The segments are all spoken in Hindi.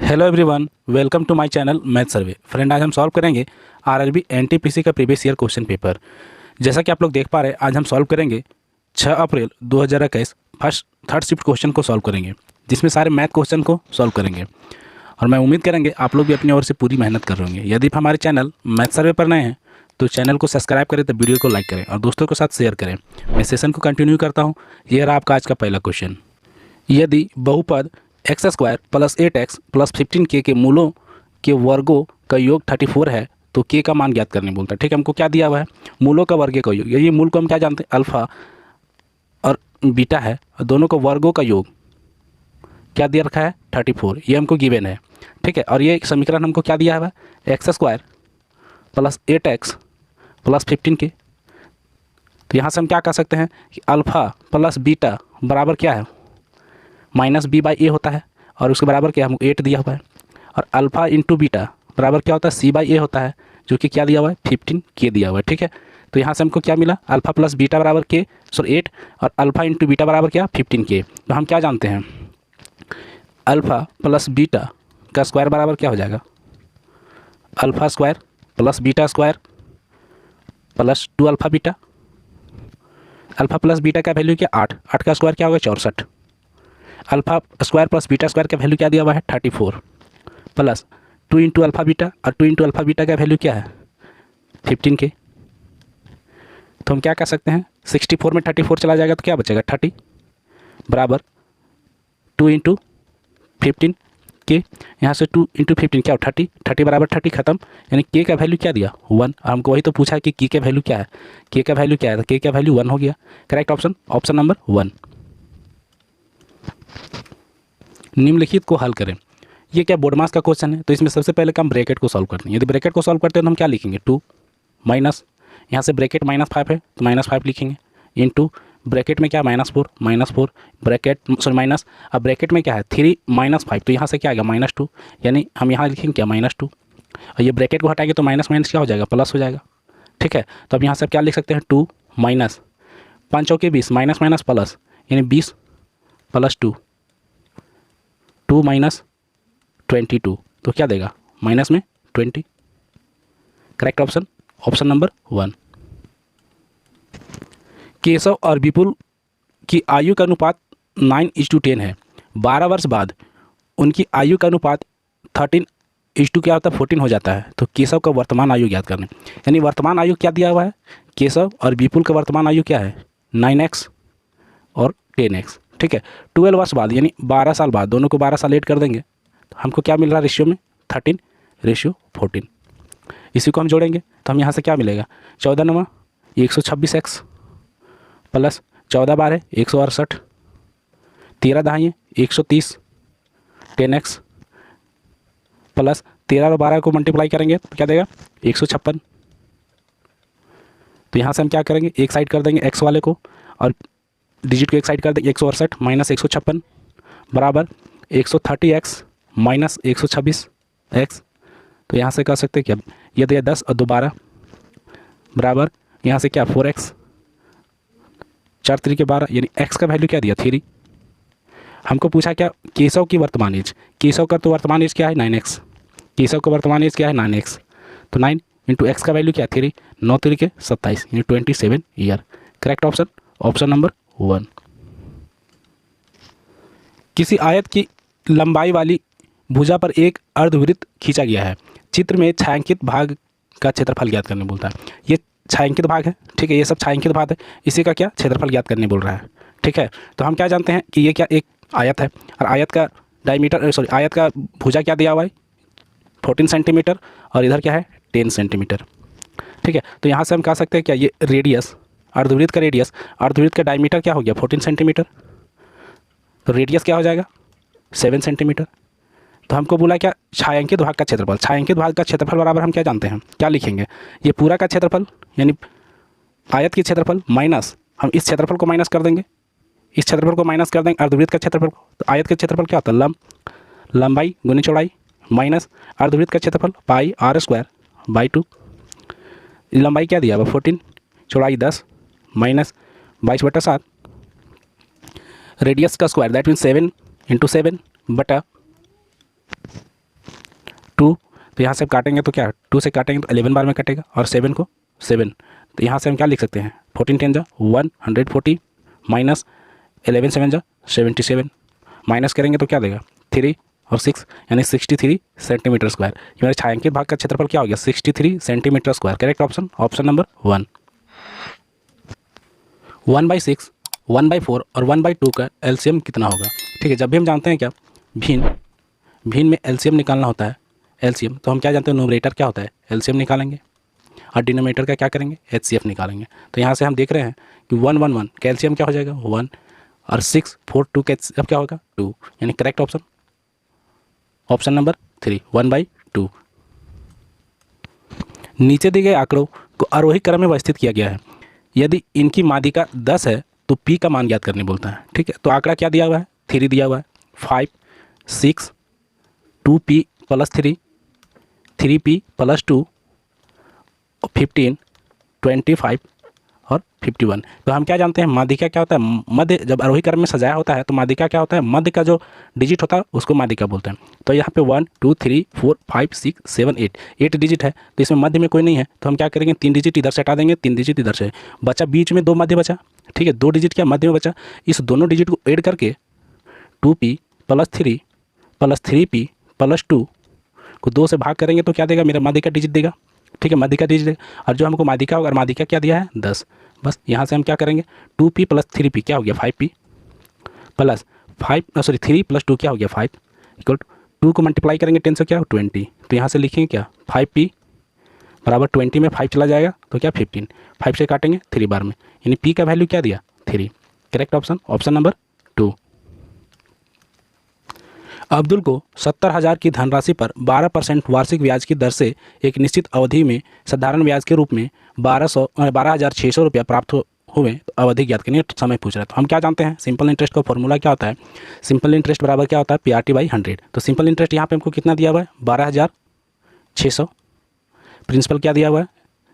Hello everyone, welcome to my channel math survey. Friend, आज हम सॉल्व करेंगे आरआरबी एनटीपीसी का प्रीवियस ईयर क्वेश्चन पेपर। जैसा कि आप लोग देख पा रहे हैं, आज हम सॉल्व करेंगे 6 अप्रैल 2021 थर्ड शिफ्ट क्वेश्चन को सॉल्व करेंगे, जिसमें सारे मैथ क्वेश्चन को सॉल्व करेंगे। और मैं उम्मीद करेंगे आप लोग भी अपनी ओर से पूरी मेहनत कर रहे होंगे। यदि आप हमारे चैनल मैथ सर्वे पर नए हैं तो चैनल को सब्सक्राइब करें, तो वीडियो को लाइक करें और दोस्तों के साथ शेयर करें। मैं सेशन को कंटिन्यू करता हूँ। यह रहा आपका आज का पहला क्वेश्चन। यदि बहुपद x square plus 8x plus 15k के मूलों के वर्गों का योग 34 है तो k का मान ज्ञात करने बोलता है। ठीक है, हमको क्या दिया हुआ है? मूलों का वर्ग का योग। ये मूल को हम क्या जानते हैं? अल्फा और बीटा है, और दोनों को वर्गों का योग क्या दिया रखा है? 34। ये हमको गिवन है। ठीक है, और ये समीकरण हमको क्या दिया हुआ है? X square plus 8x plus 15k। तो यहाँ से हम क्या कर सकते हैं कि अल्फ़ा प्लस बीटा बराबर क्या है? माइनस बी बाई ए होता है, और उसके बराबर क्या हमको 8 दिया हुआ है। और अल्फ़ा इंटू बीटा बराबर क्या होता है? सी बाई ए होता है, जो कि क्या दिया हुआ है? 15k दिया हुआ है। ठीक है, तो यहाँ से हमको क्या मिला? अल्फ़ा प्लस बीटा बराबर के 8, और अल्फ़ा इंटू बीटा बराबर क्या? 15k। तो हम क्या जानते हैं? अल्फ़ा प्लस बीटा का स्क्वायर बराबर क्या हो जाएगा? Alpha square plus beta square plus 2 alpha beta. Alpha plus beta का वैल्यू क्या? 8। 8 का स्क्वायर क्या होगा? 64। Alpha square plus beta square का वैल्यू क्या दिया हुआ है? 34 प्लस 2 इंटू अल्फ़ा बीटा, और 2 इंटू अल्फ़ा बीटा का वैल्यू क्या है? 15k। तो हम क्या कर सकते हैं? 64 में 34 चला जाएगा तो क्या बचेगा? 30 बराबर 2 इंटू 15k। यहाँ से 2 इंटू 15 क्या हो? 30। 30 बराबर 30 खत्म, यानी k का वैल्यू क्या दिया? 1। और हमको वही तो पूछा है कि k का वैल्यू क्या है। k का वैल्यू क्या है? तो k का वैल्यू 1 हो गया। Correct option, option number 1। निम्नलिखित को हल करें। ये क्या बोर्ड मास का क्वेश्चन है, तो इसमें सबसे पहले हम ब्रैकेट को सॉल्व करते हैं। यदि ब्रैकेट को सॉल्व करते हैं तो हम क्या लिखेंगे? 2 माइनस, यहाँ से ब्रैकेट -5 है तो -5 लिखेंगे, इंटू ब्रैकेट में क्या? -4 ब्रैकेट सॉरी माइनस। अब ब्रैकेट में क्या है? 3 -5, तो यहाँ से क्या आएगा? -2, यानी हम यहाँ लिखेंगे क्या? -2। और ये ब्रैकेट को हटाएंगे तो माइनस माइनस क्या हो जाएगा? प्लस हो जाएगा। ठीक है, तो अब यहाँ से क्या लिख सकते हैं? 2 माइनस 5 चौके 20, माइनस माइनस प्लस, यानी 20 प्लस 2, 2 माइनस 22, तो क्या देगा? माइनस में 20। Correct option, option number 1। Keshav और विपुल की आयु का अनुपात 9:10 है। 12 वर्ष बाद उनकी आयु का अनुपात 13:2 क्या होता है? 14 हो जाता है। तो केशव का वर्तमान आयु ज्ञात करना, यानी वर्तमान आयु क्या दिया हुआ है? केशव और विपुल का वर्तमान आयु क्या है? 9x और 10x। ठीक है, 12 वर्ष बाद यानी 12 साल बाद, दोनों को 12 साल ऐड कर देंगे तो हमको क्या मिल रहा है रेशियो में? 13:14। इसी को हम जोड़ेंगे तो हम यहाँ से क्या मिलेगा? 14 9 126x प्लस 14 12 168, 13 दहाई 130, 10x प्लस 13 और 12 को मल्टीप्लाई करेंगे तो क्या देगा? 156। तो यहाँ से हम क्या करेंगे? एक साइड कर देंगे x वाले को, और डिजिट को एक साइड कर देंगे। 168 माइनस 156 बराबर 130x माइनस 126x। तो यहाँ से कर सकते हैं क्या? ये दिया 10 और 2 12 बराबर यहाँ से क्या? 4x, 4 3 के 12, यानी x का वैल्यू क्या दिया? 3। हमको पूछा क्या? केशव की वर्तमान एज। केशव का तो वर्तमान एज क्या है? 9x। केशव का वर्तमान एज क्या है? 9x। तो 9 इंटू एक्स का वैल्यू क्या है? 3। 9 3 के 27, यानी 27 year. Correct option, option number 1। किसी आयत की लंबाई वाली भुजा पर एक अर्धवृत्त खींचा गया है। चित्र में छायांकित भाग का क्षेत्रफल ज्ञात करने बोलता है। ये छायांकित भाग है। ठीक है, ये सब छायांकित भाग है, इसी का क्या? क्षेत्रफल ज्ञात करने बोल रहा है। ठीक है, तो हम क्या जानते हैं कि ये क्या? एक आयत है, और आयत का डायमीटर सॉरी आयत का भुजा क्या दिया हुआ है? 14 सेंटीमीटर, और इधर क्या है? 10 सेंटीमीटर। ठीक है, तो यहाँ से हम कह सकते हैं क्या? ये रेडियस, अर्धवृत्त का रेडियस, अर्धवृत्त का डायमीटर क्या हो गया? 14 सेंटीमीटर, तो रेडियस क्या हो जाएगा? 7 सेंटीमीटर। तो हमको बोला क्या? छायांकित भाग का क्षेत्रफल। छायांकित भाग का क्षेत्रफल बराबर हम क्या जानते हैं? क्या लिखेंगे? ये पूरा का क्षेत्रफल, यानी आयत की क्षेत्रफल, माइनस हम इस क्षेत्रफल को माइनस कर देंगे, इस क्षेत्रफल को माइनस कर देंगे अर्धवृत्त का क्षेत्रफल को। तो आयत का क्षेत्रफल क्या होता है? लंबाई गुनी चौड़ाई माइनस अर्धवृत्त का क्षेत्रफल पाई r² बाई 2। लंबाई क्या दिया हुआ? 14, चौड़ाई 10 माइनस 22/7, रेडियस का स्क्वायर दैट मीन 7 इंटू 7 बटा तो यहाँ से हम काटेंगे तो क्या 2 से काटेंगे तो 11 बार में कटेगा और 7 को 7, तो यहाँ से हम क्या लिख सकते हैं 14 10 जा 140 माइनस 11 7 जा 77, माइनस करेंगे तो क्या देगा 3 और 6 यानी 63 सेंटीमीटर स्क्वायर। ये मेरे छायांकित भाग का क्षेत्रफल क्या हो गया 63 centimetre square. Correct option option number 1। 1/6, 1/4 और 1/2 का एलसीएम कितना होगा? ठीक है, जब भी हम जानते हैं क्या भिन्न में एलसीएम निकालना होता है एलसीएम, तो हम क्या जानते हैं न्यूमरेटर क्या होता है एलसीएम निकालेंगे और डिनोमिनेटर का क्या करेंगे एचसीएफ निकालेंगे। तो यहाँ से हम देख रहे हैं कि 1 1 1 का एलसीएम क्या हो जाएगा 1 और 6 4 2 का एचसीएफ क्या होगा 2, यानी करेक्ट ऑप्शन ऑप्शन नंबर 3 1/2। नीचे दिए गए आंकड़ों को आरोही क्रम में व्यवस्थित किया गया है। यदि इनकी माध्यिका 10 है तो पी का मान ज्ञात करने बोलता है। ठीक है, तो आंकड़ा क्या दिया हुआ है 3 दिया हुआ है, 5 6 2p + 3 3p + 2 15 25 और 51। तो हम क्या जानते हैं माध्यिका क्या होता है, मध्य जब आरोही क्रम में सजाया होता है तो माध्यिका क्या होता है मध्य का जो डिजिट होता है उसको माध्यिका बोलते हैं। तो यहाँ पे 1 2 3 4 5 6 7 8 डिजिट है, तो इसमें मध्य में कोई नहीं है तो हम क्या करेंगे 3 डिजिट इधर से हटा देंगे, 3 डिजिट इधर से बचा, बीच में 2 मध्य बचा। ठीक है, 2 डिजिट क्या मध्य में बचा, इस दोनों डिजिट को ऐड करके 2p + 3 + 3p + 2 को 2 से भाग करेंगे तो क्या देगा मेरा माध्यिका डिजिट देगा। ठीक है, माध्यिका डिजिट देगा, और जो हमको माध्यिका होगा माध्यिका क्या दिया है 10। बस यहाँ से हम क्या करेंगे 2p + 3p क्या हो गया 5p प्लस 3 + 2 क्या हो गया 5 इक्वल 2 को मल्टीप्लाई करेंगे 10 से क्या 20। तो यहाँ से लिखेंगे क्या 5p बराबर 20 में 5 चला जाएगा तो क्या 15, 5 से काटेंगे 3 बार में, यानी p का वैल्यू क्या दिया 3। Correct option option number 2। Abdul को 70,000 की धनराशि पर 12% वार्षिक ब्याज की दर से एक निश्चित अवधि में साधारण ब्याज के रूप में 12,600 रुपया प्राप्त हुए, तो अवधि ज्ञात करनी समय पूछ रहा है। तो हम क्या जानते हैं सिंपल इंटरेस्ट का फॉर्मूला क्या होता है, सिंपल इंटरेस्ट बराबर क्या होता है PRT/100। तो सिंपल इंटरेस्ट यहाँ पे हमको कितना दिया हुआ है 12,600, प्रिंसिपल क्या दिया हुआ है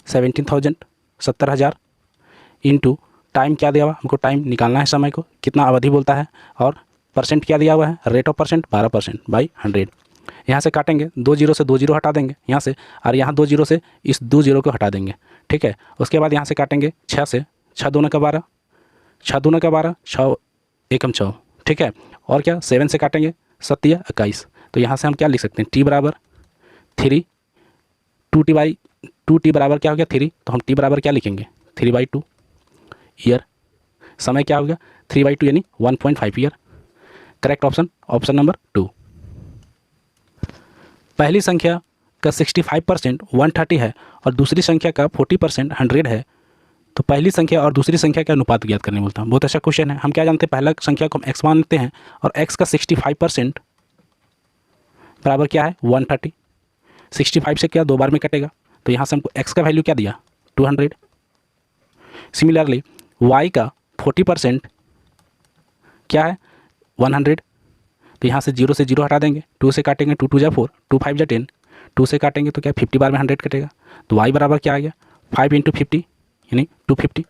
17,000 70,000 इंटू टाइम क्या दिया हुआ हमको टाइम निकालना है समय को कितना अवधि बोलता है, और परसेंट क्या दिया हुआ है रेट ऑफ परसेंट 12%/100। यहाँ से काटेंगे 2 जीरो से 2 जीरो हटा देंगे यहाँ से, और यहाँ 2 जीरो से इस 2 जीरो को हटा देंगे। ठीक है, उसके बाद यहाँ से काटेंगे 6 से 6 दूना का 12 6 दूना का 12 6 एकम 6। ठीक है, और क्या 7 से काटेंगे 7 या 21। तो यहाँ से हम क्या लिख सकते हैं t बराबर 3 2t बराबर क्या हो गया 3, तो हम t बराबर क्या लिखेंगे 3/2 ईयर। समय क्या हो गया 3/2 यानी 1.5 year. Correct option option number 2। पहली संख्या का 65% 130 है और दूसरी संख्या का 40% 100 है, तो पहली संख्या और दूसरी संख्या का अनुपात ज्ञात करने बोलता हूँ। बहुत अच्छा क्वेश्चन है। हम क्या जानते हैं पहला संख्या को हम x मानते हैं और x का 65% बराबर क्या है 130। 65 से क्या 2 बार में कटेगा, तो यहाँ से हमको x का वैल्यू क्या दिया 200। सिमिलरली y का 40% क्या है 100, तो यहाँ से 0 से 0 हटा देंगे, 2 से काटेंगे 2 2 जा 4 2 5 जा 10, 2 से काटेंगे तो क्या 50 बार में 100 कटेगा। तो y बराबर क्या आ गया 5 × 50 यानी 250।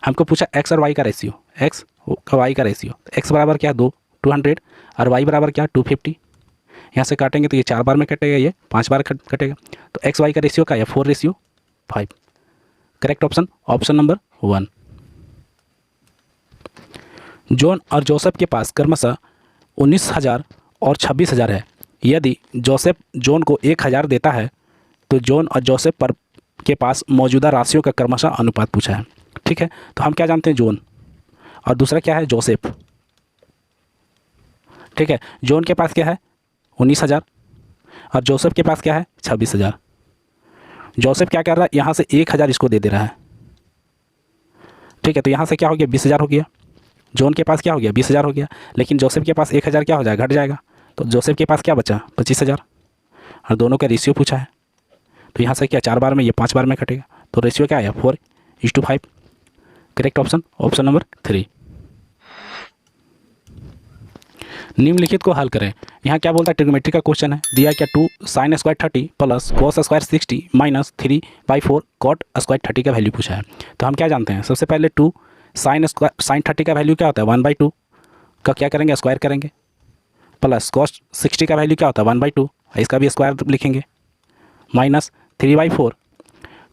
हमको पूछा x और y का रेशियो, x का y का रेशियो, x बराबर क्या 200 और y बराबर क्या 250। यहाँ से काटेंगे तो ये 4 बार में कटेगा, ये 5 बार कटेगा, तो x y का रेशियो क्या है 4:5। Correct option option number 1। John और जोसेफ के पास क्रमशः 19,000 और 26,000 है। यदि जोसेफ जॉन को 1,000 देता है तो जॉन और जोसेफ पर के पास मौजूदा राशियों का क्रमशः अनुपात पूछा है। ठीक है, तो हम क्या जानते हैं जॉन और दूसरा क्या है जोसेफ। ठीक है, जॉन के पास क्या है 19,000 और जोसेफ के पास क्या है 26,000। जोसेफ क्या कर रहा है यहाँ से 1,000 इसको दे रहा है। ठीक है, तो यहाँ से क्या हो गया 20,000 हो गया। जॉन के पास क्या हो गया 20,000 हो गया, लेकिन जोसेफ के पास 1,000 क्या हो जाएगा घट जाएगा, तो जोसेफ के पास क्या बचा 25,000 और दोनों का रेशियो पूछा है। तो यहाँ से क्या 4 बार में ये 5 बार में कटेगा, तो रेशियो क्या आया 4:5। Correct option option number 3। निम्नलिखित को हल करें। यहाँ क्या बोलता है ट्रिग्नोमेट्री का क्वेश्चन है, दिया क्या 2 sin² 30 plus cos² 60 minus 3/4 cot² 30 का वैल्यू पूछा है। तो हम क्या जानते हैं सबसे पहले 2 sin 30 का वैल्यू क्या होता है 1/2 का क्या करेंगे स्क्वायर करेंगे, प्लस cos 60 का वैल्यू क्या होता है 1/2, इसका भी स्क्वायर लिखेंगे। Minus 3/4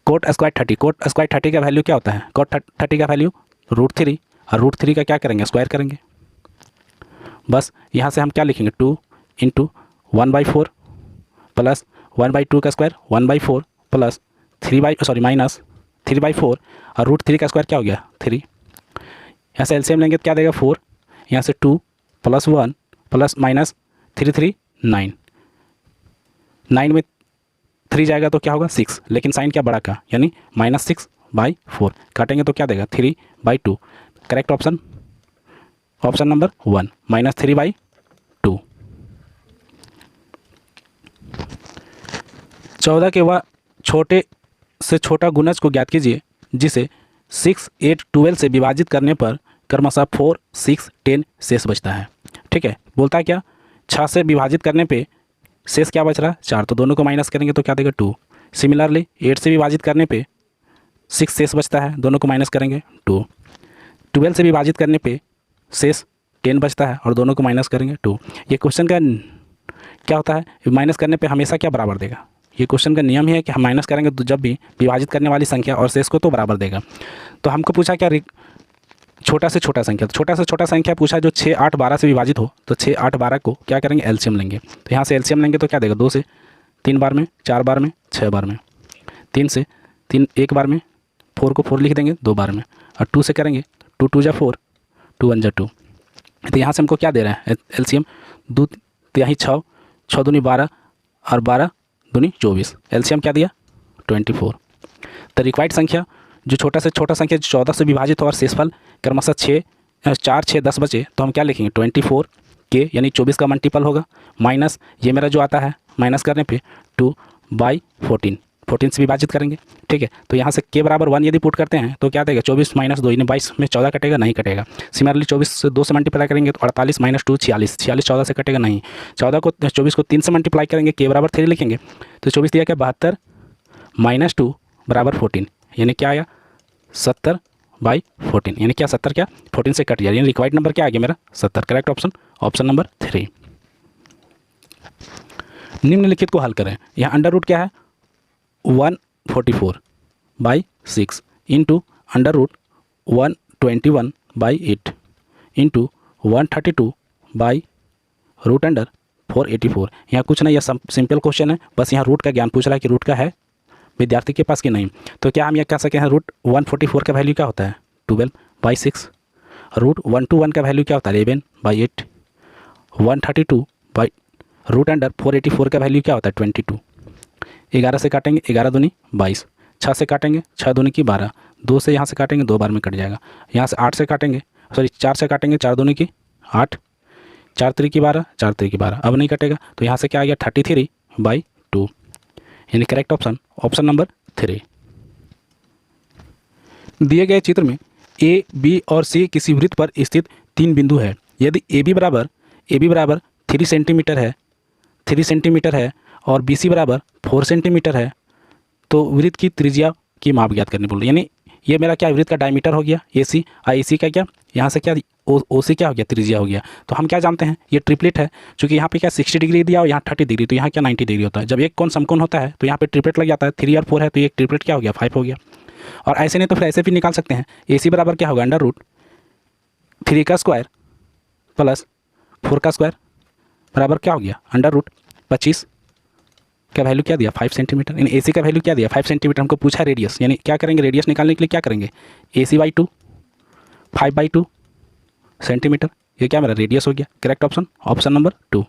coat square 30। Coat square 30 का वैल्यू क्या होता है? कोट 30 का वैल्यू √3, और √3 का क्या करेंगे? स्क्वायर करेंगे। बस यहाँ से हम क्या लिखेंगे? 2 × 1/4 प्लस 1/2 का स्क्वायर 1/4 प्लस माइनस 3/4 और √3 का स्क्वायर क्या हो गया? 3। यहाँ से एलसीएम लेंगे तो क्या देगा? 4। यहाँ से 2 + 1 प्लस माइनस 3 3 9। 9 में 3 जाएगा तो क्या होगा? 6। लेकिन साइन क्या बड़ा का, यानी -6/4 काटेंगे तो क्या देगा? 3/2। Correct option option number 1 -3/2। 14 के वह छोटे से छोटा गुणज को ज्ञात कीजिए जिसे 6, 8, 12 से विभाजित करने पर क्रमशः 4, 6, 10 शेष बचता है। ठीक है, बोलता है क्या? 6 से विभाजित करने पे शेष क्या बच रहा है? 4, तो दोनों को माइनस करेंगे तो क्या देगा? 2। सिमिलरली 8 से विभाजित करने पे 6 शेष बचता है, दोनों को माइनस करेंगे 2। 12 से विभाजित करने पे शेष 10 बचता है और दोनों को माइनस करेंगे 2। ये क्वेश्चन का क्या होता है? माइनस करने पे हमेशा क्या बराबर देगा? ये क्वेश्चन का नियम ही है कि हम माइनस करेंगे तो जब भी विभाजित करने वाली संख्या और शेष को तो बराबर देगा। तो हमको पूछा क्या? छोटा से छोटा संख्या। तो छोटा से छोटा संख्या पूछा जो 6, 8, 12 से विभाजित हो, तो 6, 8, 12 को क्या करेंगे? एलसीएम लेंगे। तो यहाँ से एलसीएम लेंगे तो क्या देगा? 2 से 3 बार में, 4 बार में, 6 बार में, 3 से 3 1 बार में, 4 को 4 लिख देंगे 2 बार में, और 2 से करेंगे 2 2 जा 4, 2 1 जा 2। तो यहाँ से हमको क्या दे रहा है? एलसीएम 2 3 6, 6 दूनी 12 और 12 दूनी 24। एलसीएम क्या दिया? 24। तो रिक्वायर्ड संख्या जो छोटा से छोटा संख्या 14 से विभाजित हो और शेषफल क्रमशः 4, 6, 10 बचे, तो हम क्या लिखेंगे? 24 के यानी 24 का मल्टीपल होगा, माइनस ये मेरा जो आता है माइनस करने पे 2/14, 14 से विभाजित करेंगे। ठीक है, तो यहाँ से के बराबर 1 यदि पुट करते हैं तो क्या देगा? 24 - 2 यानी 22 में 14 कटेगा? नहीं कटेगा। सिमिलरली 24 से 2 से मल्टीप्लाई करेंगे तो 48 - 2 46, 46 14 से कटेगा? नहीं। 24 को 3 से मल्टीप्लाई करेंगे, के बराबर 3 लिखेंगे, तो 24 दिया क्या? 72 - 2 = 14, यानी क्या आया? 70/14, यानी क्या? 70 क्या? 14 से कट गया, यानी रिक्वायर्ड नंबर क्या आ गया मेरा? 70। Correct option option number 3। निम्नलिखित को हल करें। यहाँ अंडर रूट क्या है? 144/6 इंटू अंडर रूट 121/8 इंटू 132/√484। यहाँ कुछ नहीं, यह सिंपल क्वेश्चन है, बस यहाँ रूट का ज्ञान पूछ रहा है कि रूट का है विद्यार्थी के पास कि नहीं। तो क्या हम ये कह सकते हैं? रूट 144 का वैल्यू क्या होता है? 12/6। रूट 121 का वैल्यू क्या होता है? 11/8। 132/√484 का वैल्यू क्या होता है? 22। 11 से काटेंगे, 11 दूनी 22। 6 से काटेंगे, 6 दूनी की 12। 2 से यहाँ से काटेंगे, 2 बार में कट जाएगा। यहाँ से 8 से काटेंगे, 4 से काटेंगे, 4 दूनी की 8, 4 3 की 12, 4 3 की 12, अब नहीं कटेगा। तो यहाँ से क्या आ गया? 33/2, यानी करेक्ट ऑप्शन ऑप्शन नंबर 3। दिए गए चित्र में ए, बी और सी किसी वृत्त पर स्थित 3 बिंदु है। यदि ए बी बराबर 3 सेंटीमीटर है, 3 सेंटीमीटर है और बी सी बराबर 4 सेंटीमीटर है, तो वृत्त की त्रिज्या की माप ज्ञात करनी बोल रही है। यानी ये मेरा क्या? वृत्त का डायमीटर हो गया ए सी, और ए सी का क्या? यहाँ से क्या? ओ सी क्या हो गया? त्रिज्या हो गया। तो हम क्या जानते हैं? ये ट्रिपलेट है, क्योंकि यहाँ पे क्या 60 डिग्री दिया और यहाँ 30 डिग्री, तो यहाँ क्या 90 डिग्री होता है। जब एक कोण समकोण होता है तो यहाँ पे ट्रिपलेट लग जाता है। 3 और 4 है तो ये ट्रिपलेट क्या हो गया? 5 हो गया। और ऐसे नहीं तो फिर ऐसे भी निकाल सकते हैं। ए सी बराबर क्या होगा? √3 का स्क्वायर प्लस 4 का स्क्वायर बराबर क्या हो गया? √25 का वैल्यू क्या दिया? 5 सेंटीमीटर। यानी ए सी का वैल्यू क्या दिया? 5 सेंटीमीटर। हमको पूछा रेडियस, यानी क्या करेंगे? रेडियस निकालने के लिए क्या करेंगे? AC/2 5/2 सेंटीमीटर, ये क्या मेरा रेडियस हो गया। Correct option option number 2।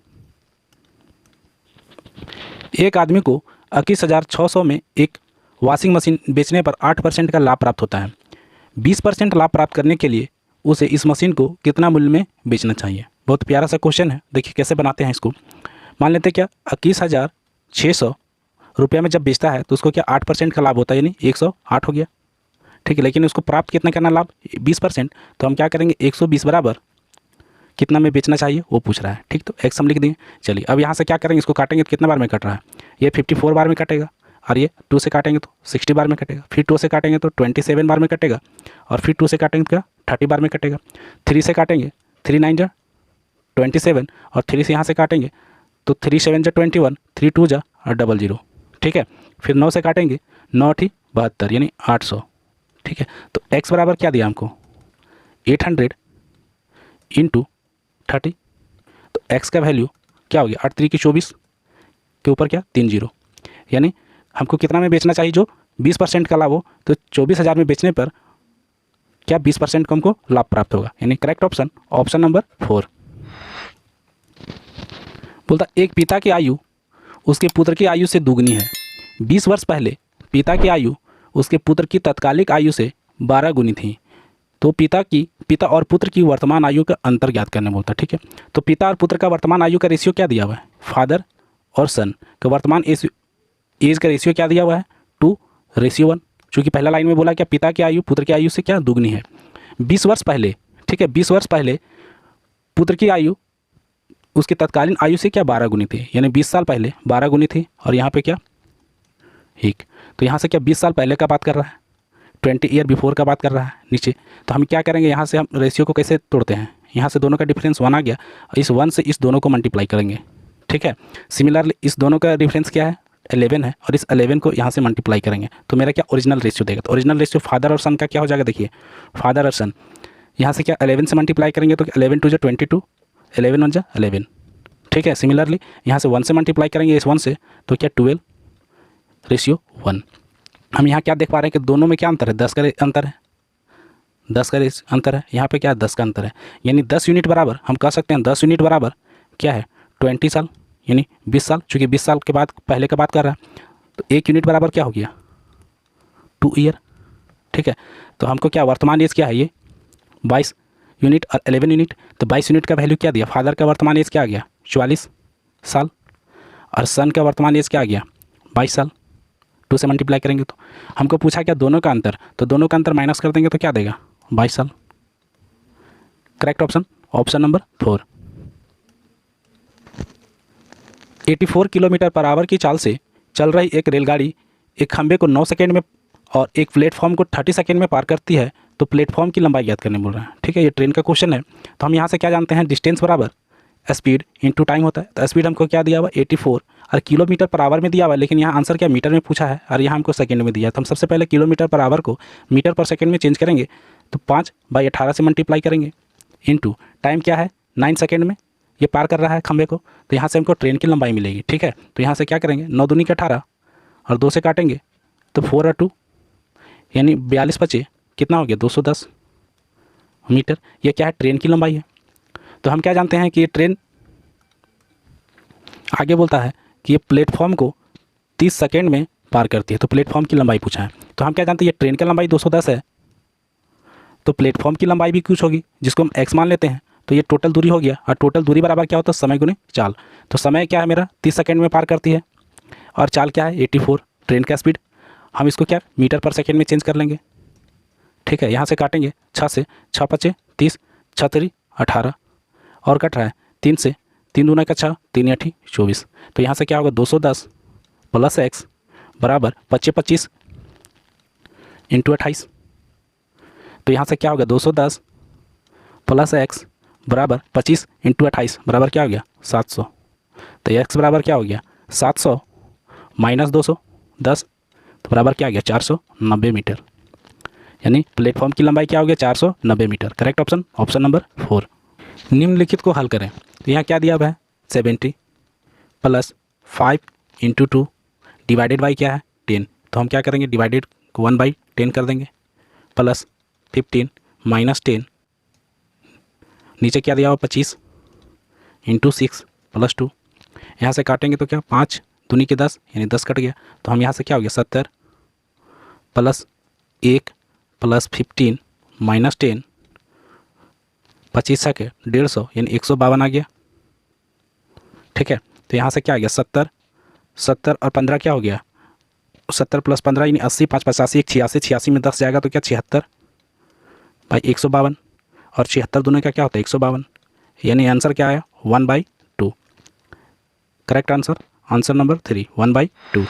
एक आदमी को 21,600 में एक वॉशिंग मशीन बेचने पर 8% का लाभ प्राप्त होता है। 20% लाभ प्राप्त करने के लिए उसे इस मशीन को कितना मूल्य में बेचना चाहिए? बहुत प्यारा सा क्वेश्चन है, देखिए कैसे बनाते हैं इसको। मान लेते हैं क्या 21,600 रुपये में जब बेचता है तो उसको क्या 8% का लाभ होता है, यानी 108 हो गया। ठीक है, लेकिन उसको प्राप्त कितना करना लाभ? 20%। तो हम क्या करेंगे? 120 बराबर कितना में बेचना चाहिए वो पूछ रहा है। ठीक, तो एक्स हम लिख देंगे। चलिए अब यहाँ से क्या करेंगे? इसको काटेंगे तो कितना बार में कट रहा है? ये 54 बार में कटेगा, और ये 2 से काटेंगे तो 60 बार में कटेगा, फिर 2 से काटेंगे तो 27 बार में कटेगा, और फिर 2 से काटेंगे तो क्या 30 बार में कटेगा। 3 से काटेंगे 3 9 जा 27, और 3 से यहाँ से काटेंगे तो 3 7 जा 21, 3 2 जा और 00, ठीक है। फिर 9 से काटेंगे, 9×8 = 72 यानी 800। ठीक है, तो x बराबर क्या दिया हमको, 800 × 30। तो x का वैल्यू क्या हो गया, 8×3 = 24 के ऊपर क्या 3 0, यानी हमको कितना में बेचना चाहिए, जो 20% का लाभ हो। तो 24,000 में बेचने पर क्या 20% को हमको लाभ प्राप्त होगा, यानी करेक्ट ऑप्शन ऑप्शन नंबर 4। बोलता एक पिता की आयु उसके पुत्र की आयु से दुगनी है। 20 वर्ष पहले पिता की आयु उसके पुत्र की तत्कालिक आयु से 12 गुनी थी। तो पिता और पुत्र की वर्तमान आयु का अंतर ज्ञात करने बोलता है। ठीक है, तो पिता और पुत्र का वर्तमान आयु का रेशियो क्या दिया हुआ है, फादर और सन का वर्तमान एज का रेशियो क्या दिया हुआ है, 2:1। चूँकि पहला लाइन में बोला क्या पिता की आयु पुत्र की आयु से क्या दुगनी है। 20 वर्ष पहले, ठीक है, 20 वर्ष पहले पुत्र की आयु उसकी तत्कालीन आयु से क्या 12 गुनी थी, यानी 20 साल पहले 12 गुनी थी। और यहाँ पे क्या 1, तो यहाँ से क्या 20 साल पहले का बात कर रहा है, 20 ईयर बिफोर का बात कर रहा है नीचे। तो हम क्या करेंगे, यहाँ से हम रेशियो को कैसे तोड़ते हैं, यहाँ से दोनों का डिफरेंस 1 आ गया, इस 1 से इस दोनों को मल्टीप्लाई करेंगे। ठीक है, सिमिलरली इस दोनों का डिफरेंस क्या है, 11 है, और इस 11 को यहाँ से मल्टीप्लाई करेंगे तो मेरा क्या ओरिजिनल रेशियो देगा। तो ओरिजिनल रेशियो फादर और सन का क्या हो जाएगा, देखिए फादर और सन, यहाँ से क्या 11 से मल्टीप्लाई करेंगे तो 11 × 2 = 22, 11 × 1 = 11। ठीक है, सिमिलरली यहाँ से 1 से मल्टीप्लाई करेंगे इस 1 से तो क्या 12:1। हम यहाँ क्या देख पा रहे हैं कि दोनों में क्या अंतर है, 10 का अंतर है, 10 का अंतर है। यहाँ पे क्या 10 का अंतर है, यानी 10 यूनिट बराबर हम कह सकते हैं 10 यूनिट बराबर क्या है 20 साल, यानी 20 साल। चूँकि 20 साल के बाद पहले का बात कर रहा है तो 1 यूनिट बराबर क्या हो गया 2 ईयर। ठीक है, तो हमको क्या वर्तमान एज क्या है ये 22 यूनिट और 11 यूनिट। तो 22 यूनिट का वैल्यू क्या दिया, फादर का वर्तमान एज क्या आ गया 44 साल, और सन का वर्तमान एज क्या आ गया 22 साल। 2 से मल्टीप्लाई करेंगे तो हमको पूछा क्या दोनों का अंतर, तो दोनों का अंतर माइनस कर देंगे तो क्या देगा 22 साल। Correct option option number 4। 84 kilometre per hour की चाल से चल रही एक रेलगाड़ी एक खंभे को 9 सेकेंड में और एक प्लेटफॉर्म को 30 सेकेंड में पार करती है, तो प्लेटफॉर्म की लंबाई ज्ञात करने बोल रहा है। ठीक है, ये ट्रेन का क्वेश्चन है। तो हम यहाँ से क्या जानते हैं, डिस्टेंस बराबर स्पीड इंटू टाइम होता है। तो स्पीड हमको क्या दिया हुआ 84 और किलोमीटर पर आवर में दिया हुआ है, लेकिन यहाँ आंसर क्या मीटर में पूछा है और यहाँ हमको सेकंड में दिया है। तो हम सबसे पहले किलोमीटर पर आवर को मीटर पर सेकंड में चेंज करेंगे, तो 5/18 से मल्टीप्लाई करेंगे इंटू टाइम क्या है 9 सेकेंड में ये पार कर रहा है खंभे को, तो यहाँ से हमको ट्रेन की लंबाई मिलेगी। ठीक है, तो यहाँ से क्या करेंगे 9 दूनी के 18 और 2 से काटेंगे तो 4 और 2 यानी 42 बचे कितना हो गया 210 मीटर। ये क्या है ट्रेन की लंबाई है। तो हम क्या जानते हैं कि ये ट्रेन आगे बोलता है कि ये प्लेटफॉर्म को 30 सेकेंड में पार करती है, तो प्लेटफॉर्म की लंबाई पूछा है। तो हम क्या जानते हैं ये ट्रेन की लंबाई 210 है, तो प्लेटफॉर्म की लंबाई भी कुछ होगी जिसको हम x मान लेते हैं। तो ये टोटल दूरी हो गया, और टोटल दूरी बराबर क्या होता है समय गुने चाल। तो समय क्या है मेरा 30 सेकेंड में पार करती है, और चाल क्या है 84 ट्रेन का स्पीड। हम इसको क्या मीटर पर सेकेंड में चेंज कर लेंगे। ठीक है, यहाँ से काटेंगे 6 से 6 × 5 = 30, 6 × 3 = 18 और कट रहा है 3 से 3 दूना का 6, 3 × 8 = 24। तो यहाँ से क्या होगा 210 + x बराबर 25 × 28। तो यहाँ से क्या होगा 210 + x बराबर 25 × 28 बराबर क्या हो गया 700। तो x बराबर क्या हो गया 700 - 210 तो बराबर क्या आ गया 490 मीटर, यानी प्लेटफॉर्म की लंबाई क्या हो गया 490 metre. Correct option option number 4। निम्नलिखित को हल करें। तो यहाँ क्या दिया हुआ है 70 + 5 × 2 डिवाइडेड बाई क्या है 10। तो हम क्या करेंगे डिवाइडेड को 1/10 कर देंगे, प्लस 15 - 10 नीचे क्या दिया हुआ 25 × 6 + 2। यहाँ से काटेंगे तो क्या 5 दूनी के 10 यानी 10 कट गया। तो हम यहाँ से क्या हो गया 70 + 1 + 15 - 10 25 के 150 यानी 152 आ गया। ठीक है, तो यहाँ से क्या आ गया 70 और 15 क्या हो गया 70 + 15 यानी 80, 5 × 85 = 86, 86 में 10 जाएगा तो क्या 76/152 और 76 दूने का क्या होता है 152, यानी आंसर क्या आया 1/2। Correct answer answer number 3 1/2।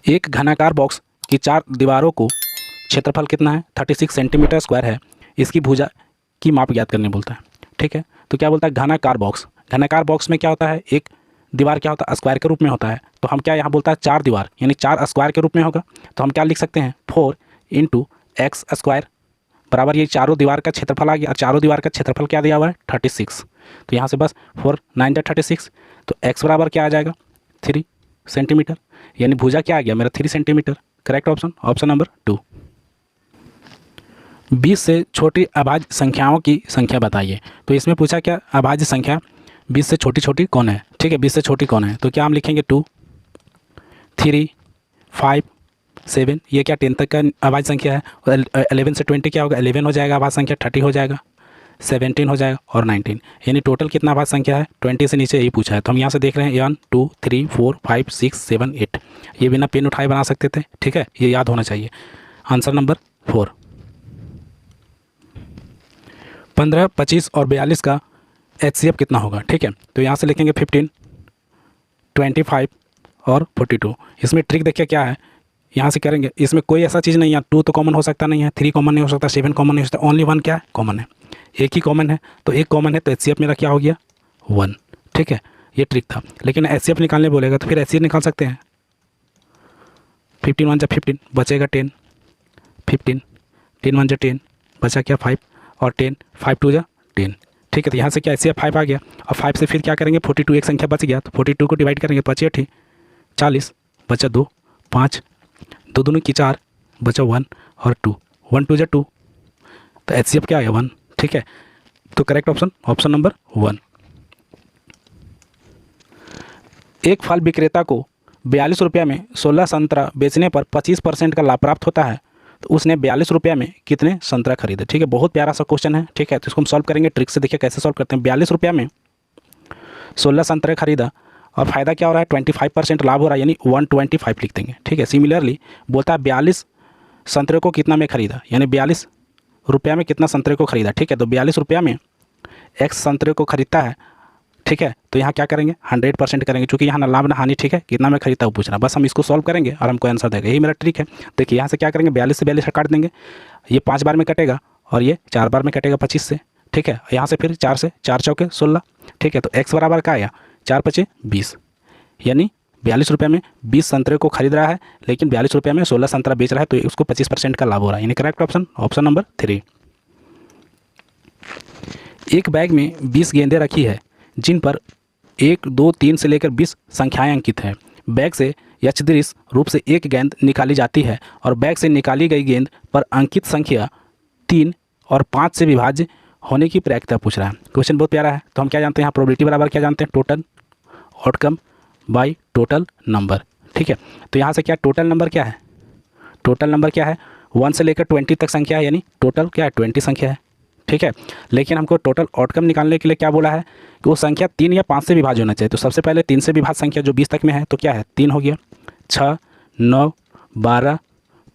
एक घनाकार बॉक्स की 4 दीवारों को क्षेत्रफल कितना है 36 सेंटीमीटर स्क्वायर है, इसकी भुजा की माप ज्ञात करने बोलता है। ठीक है, तो क्या बोलता है घनाकार बॉक्स में क्या होता है एक दीवार क्या होता है, स्क्वायर के रूप में होता है। तो हम क्या यहाँ बोलता है 4 दीवार, यानी 4 स्क्वायर के रूप में होगा। तो हम क्या लिख सकते हैं 4 इंटू एक्स स्क्वायर बराबर ये चारों दीवार का क्षेत्रफल आ गया, और चारों दीवार का क्षेत्रफल क्या दिया हुआ है 36। तो यहाँ से बस 4 9 36। तो एक्स बराबर क्या आ जाएगा 3 सेंटीमीटर, यानी भुजा क्या आ गया मेरा 3 centimetre. Correct option, option number 2। 20 से छोटी अभाज्य संख्याओं की संख्या बताइए। तो इसमें पूछा क्या अभाज्य संख्या 20 से छोटी छोटी कौन है। ठीक है, 20 से छोटी कौन है, तो क्या हम लिखेंगे 2 3 5 7। ये क्या 10 तक का अभाज्य संख्या है। और 11 से 20 क्या होगा 11 हो जाएगा अभाज्य संख्या, 30 हो जाएगा, 17 हो जाएगा और 19। यानी टोटल कितना अभाज्य संख्या है 20 से नीचे यही पूछा है। तो हम यहाँ से देख रहे हैं 1 2 3 4 5 6 7 8। ये बिना पेन उठाए बना सकते थे। ठीक है, ये याद होना चाहिए। Answer number 4। 15 25 और 42 का HCF कितना होगा। ठीक है, तो यहाँ से लिखेंगे 15 25 और 42। इसमें ट्रिक देखिए क्या है, यहाँ से करेंगे, इसमें कोई ऐसा चीज़ नहीं है 2 तो कॉमन हो सकता नहीं है, 3 कॉमन नहीं हो सकता, 7 कॉमन नहीं हो सकता, ओनली 1 क्या है कॉमन है, एक ही कॉमन है। तो एक कॉमन है तो HCF मेरा क्या हो गया 1। ठीक है, ये ट्रिक था। लेकिन HCF निकालने बोलेगा तो फिर HCF निकाल सकते हैं। 15 1 जा 15 बचेगा 10, 15 10 1 जा 10 बचा क्या 5 और 10 5 2 जा 10। ठीक है, तो यहाँ से क्या HCF 5 आ गया। और 5 से फिर क्या करेंगे 42 एक संख्या बच गया, तो 42 को डिवाइड करेंगे 5 8 40 बचा 2 5 2 दूनी की 4 बचा 1 और 2 1 2 जा 2। तो HCF क्या आ गया 1। ठीक है, तो करेक्ट ऑप्शन ऑप्शन नंबर 1। एक फल विक्रेता को 42 रुपये में 16 संतरा बेचने पर 25% का लाभ प्राप्त होता है, तो उसने 42 रुपये में कितने संतरा खरीदे। ठीक है, बहुत प्यारा सा क्वेश्चन है। ठीक है, तो इसको हम सॉल्व करेंगे ट्रिक से। देखिए कैसे सॉल्व करते हैं। 42 रुपये में 16 संतरे खरीदा और फ़ायदा क्या हो रहा है 25% लाभ हो रहा है, यानी 125 लिख देंगे। ठीक है, सिमिलरली बोलता है 42 संतरे को कितना में खरीदा, यानी 42 रुपये में कितना संतरे को खरीदा। ठीक है, तो 42 रुपये में एक्स संतरे को खरीदता है। ठीक है, तो यहाँ क्या करेंगे 100% करेंगे, क्योंकि यहाँ ना लाभ ना हानि। ठीक है, कितना में खरीदता है वो पूछना, बस हम इसको सॉल्व करेंगे और हमको आंसर देगा। यही मेरा ट्रिक है। देखिए यहाँ से क्या करेंगे 42 से 42 काट देंगे, ये 5 बार में कटेगा और ये 4 बार में कटेगा 25 से। ठीक है, यहाँ से फिर 4 से 4 चौके 16। ठीक है, तो एक्स बराबर क्या आया 4 5 20, यानी 42 रुपये में 20 संतरे को खरीद रहा है, लेकिन 42 रुपये में 16 संतरा बेच रहा है, तो उसको 25% का लाभ हो रहा है। यानी करेक्ट ऑप्शन ऑप्शन नंबर 3। एक बैग में 20 गेंदें रखी है जिन पर 1 2 3 से लेकर 20 संख्याएं अंकित हैं। बैग से यादृच्छिक रूप से एक गेंद निकाली जाती है और बैग से निकाली गई गेंद पर अंकित संख्या 3 और 5 से विभाज्य होने की प्रक्रिया पूछ रहा है। क्वेश्चन बहुत प्यारा है। तो हम क्या जानते हैं यहाँ प्रोबेबिलिटी बराबर क्या जानते हैं total outcome by total number. ठीक है, तो यहाँ से क्या टोटल नंबर क्या है, टोटल नंबर क्या है 1 से लेकर 20 तक संख्या है, यानी टोटल क्या है 20 संख्या है। ठीक है, लेकिन हमको टोटल आउटकम निकालने के लिए क्या बोला है कि वो संख्या 3 या 5 से विभाज्य होना चाहिए। तो सबसे पहले 3 से विभाज्य संख्या जो 20 तक में है तो क्या है 3 हो गया, 6 9 12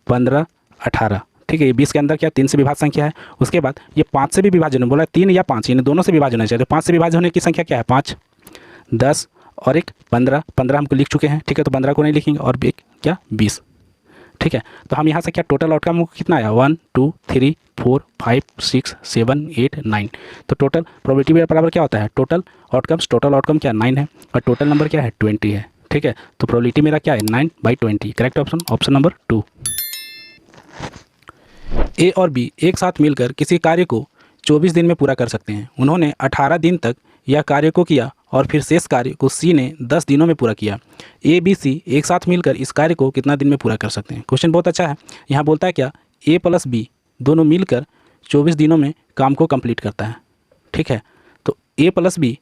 15 18। ठीक है, ये 20 के अंदर क्या 3 से विभाज्य संख्या है। उसके बाद ये 5 से भी विभाजन बोला 3 या 5, यानी दोनों से विभाज्य होना चाहिए। तो 5 से विभाज्य होने की संख्या क्या है 5 10 और एक 15 15 हमको लिख चुके हैं। ठीक है, तो 15 को नहीं लिखेंगे और एक क्या 20। ठीक है, तो हम यहाँ से क्या टोटल आउटकम कितना आया 1 2 3 4 5 6 7 8 9। तो टोटल प्रोबेबिलिटी बराबर क्या होता है टोटल आउटकम्स, टोटल आउटकम क्या 9 है और टोटल नंबर क्या है 20 है। ठीक है, तो प्रोबेबिलिटी मेरा क्या है 9/20। Correct option option number 2। ए और बी एक साथ मिलकर किसी कार्य को 24 दिन में पूरा कर सकते हैं। उन्होंने 18 दिन तक यह कार्य को किया और फिर शेष कार्य को सी ने 10 दिनों में पूरा किया। ए बी सी एक साथ मिलकर इस कार्य को कितना दिन में पूरा कर सकते हैं। क्वेश्चन बहुत अच्छा है। यहाँ बोलता है क्या ए प्लस बी दोनों मिलकर 24 दिनों में काम को कंप्लीट करता है। ठीक है, तो ए प्लस बी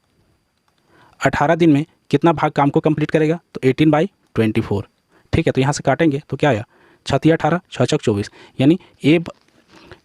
18 दिन में कितना भाग काम को कंप्लीट करेगा तो 18/24। ठीक है, तो यहाँ से काटेंगे तो क्या आया 6 18 6 24, यानी ए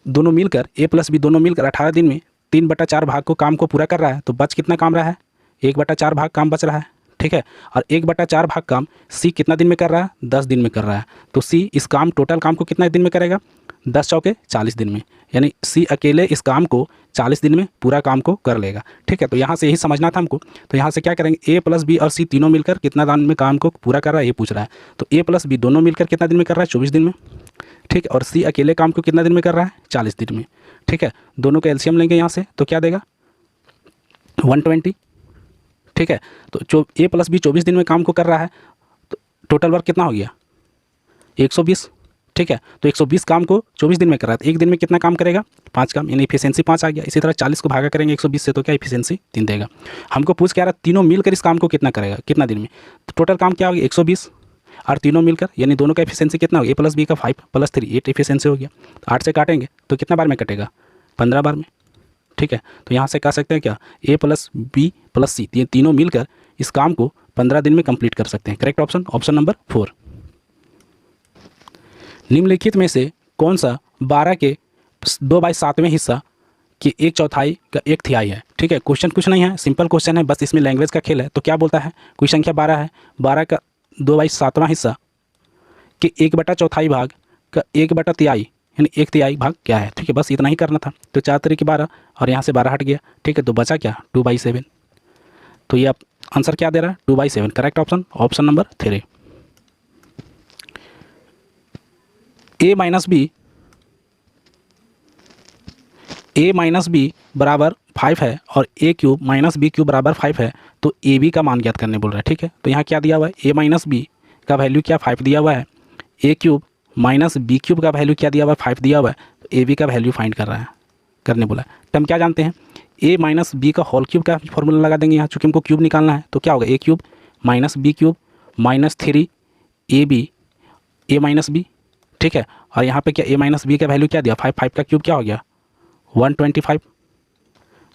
दोनों मिलकर ए प्लस बी दोनों मिलकर 18 दिन में 3/4 भाग को काम को पूरा कर रहा है। तो बच कितना काम रहा है 1/4 भाग काम बच रहा है। ठीक है, और 1/4 भाग काम सी कितना दिन में कर रहा है 10 दिन में कर रहा है। तो सी इस काम टोटल काम को कितना दिन में करेगा 10 चौके 40 दिन में, यानी सी अकेले इस काम को 40 दिन में पूरा काम को कर लेगा। ठीक है, तो यहाँ से यही समझना था हमको। तो यहाँ से क्या करेंगे ए प्लस बी और सी तीनों मिलकर कितना दिन में काम को पूरा कर रहा है ये पूछ रहा है। तो ए प्लस बी दोनों मिलकर कितना दिन में कर रहा है 24 दिन में। ठीक है, और सी अकेले काम को कितना दिन में कर रहा है 40 दिन में। ठीक है, दोनों का एलसीएम लेंगे यहाँ से तो क्या देगा 120। ठीक है। तो A प्लस B 24 दिन में काम को कर रहा है, तो टोटल वर्क कितना हो गया 120, ठीक है। तो 120 काम को 24 दिन में कर रहा है, तो एक दिन में कितना काम करेगा 5 काम, यानी इफिशियंसी 5 आ गया। इसी तरह 40 को भागा करेंगे 120 से तो क्या इफिशियंसी 3 देगा। हमको पूछ के आ रहा है तीनों मिलकर इस काम को कितना करेगा, कितना दिन में, तो टोटल काम क्या हो गया 120 और तीनों मिलकर, यानी दोनों का एफिशिएंसी कितना हो गया A प्लस B का 5 + 3 8 एफिशिएंसी हो गया। तो 8 से काटेंगे तो कितना बार में कटेगा 15 बार में, ठीक है। तो यहाँ से कह सकते हैं क्या A plus B plus C, ये तीनों मिलकर इस काम को 15 दिन में कंप्लीट कर सकते हैं। Correct option option number 4। निम्नलिखित में से कौन सा 12 के 2/7वें हिस्सा कि 1/4 का 1/3 है, ठीक है। क्वेश्चन कुछ नहीं है, सिंपल क्वेश्चन है, बस इसमें लैंग्वेज का खेल है। तो क्या बोलता है, कोई संख्या 12 है, 12 का 2/7वां हिस्सा कि 1/4 भाग का 1/3 यानी 1/3 भाग क्या है, ठीक है। बस इतना ही करना था। तो 4 तरीके 12 और यहाँ से 12 हट गया, ठीक है। तो बचा क्या 2/7। तो ये आंसर क्या दे रहा है 2/7। Correct option option number 3। a minus b बराबर 5 है और a³ माइनस b³ बराबर 5 है, तो ab का मान ज्ञात करने बोल रहा है, ठीक है। तो यहाँ क्या दिया हुआ है a माइनस b का वैल्यू क्या 5 दिया हुआ है, a³ माइनस b³ का वैल्यू क्या दिया हुआ है 5 दिया हुआ है, तो ab का वैल्यू फाइंड करने बोला है। तो हम क्या जानते हैं a माइनस b का होल क्यूब का फॉर्मूला लगा देंगे यहाँ, चूँकि हमको क्यूब निकालना है। तो क्या होगा a³ minus b³ minus 3 ab a minus b, ठीक है। और यहाँ पे क्या a माइनस b का वैल्यू क्या दिया 5 का क्यूब क्या हो गया 125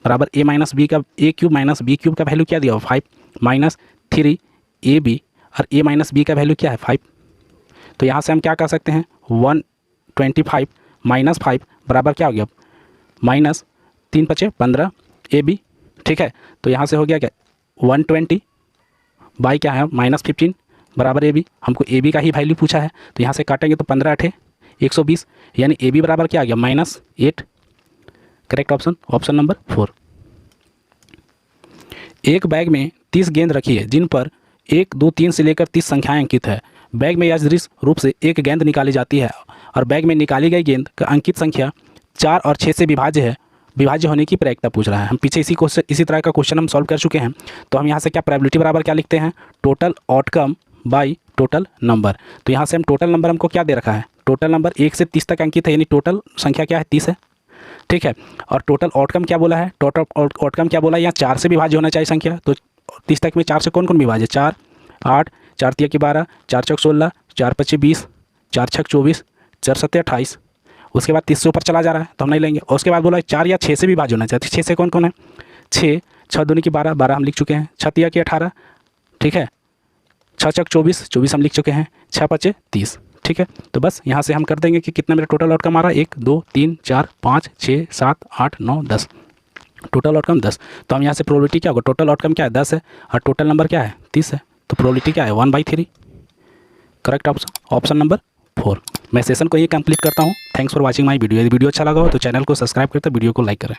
बराबर a माइनस b का a³ माइनस b³ का वैल्यू क्या दिया 5 माइनस 3 ab और a माइनस b का वैल्यू क्या है 5। तो यहाँ से हम क्या कर सकते हैं 125 माइनस 5 बराबर क्या हो गया माइनस 3 × 5 = 15 ab, ठीक है। तो यहाँ से हो गया क्या 120 बाई क्या है माइनस 15 बराबर ab। हमको ab का ही वैल्यू पूछा है, तो यहाँ से काटेंगे तो 15 × 8 = 120, यानी ab बराबर क्या आ गया -8। Correct option option number 4। एक बैग में 30 गेंद रखी है जिन पर 1 2 3 से लेकर 30 संख्याएं अंकित है। बैग में यादृच्छिक रूप से एक गेंद निकाली जाती है और बैग में निकाली गई गेंद का अंकित संख्या 4 और 6 से विभाज्य होने की प्रायिकता पूछ रहा है। हम पीछे इसी तरह का क्वेश्चन हम सॉल्व कर चुके हैं। तो हम यहाँ से क्या प्रोबेबिलिटी बराबर क्या लिखते हैं total outcome by total number. तो यहाँ से हम टोटल नंबर हमको क्या दे रखा है, टोटल नंबर 1 से 30 तक अंकित है, यानी टोटल संख्या क्या है 30 है, ठीक है। और टोटल आउटकम क्या बोला है, टोटल आउटकम क्या बोला है, यहाँ 4 से विभाज्य होना चाहिए संख्या। तो 30 तक में 4 से कौन कौन विभाज्य 4 8 4 × 3 = 12 4 × 4 = 16 4 × 5 = 20 4 × 6 = 24 4 × 7 = 28। उसके बाद 30 से ऊपर चला जा रहा है तो हम नहीं लेंगे। और उसके बाद बोला 4 या 6 से विभाज्य होना चाहिए। 6 से कौन कौन है 6 6 दूनी की 12 12 हम लिख चुके हैं, 6 × 3 = 18, ठीक है। 6 × 6 = 24 24 हम लिख चुके हैं, 6 × 5 = 30, ठीक है। तो बस यहाँ से हम कर देंगे कि कितना मेरा टोटल आउटकम आ रहा है 1 2 3 4 5 6 7 8 9 10, टोटल आउटकम 10। तो हम यहाँ से प्रोबेबिलिटी क्या होगा, टोटल आउटकम क्या है 10 है और टोटल नंबर क्या है 30 है, तो प्रोबेबिलिटी क्या है 1/3। Correct option option number 4। मैं सेशन को ये कंप्लीट करता हूँ। Thanks for watching my video. यदि वीडियो अच्छा लगा हो तो चैनल को सब्सक्राइब करते वीडियो को लाइक करें।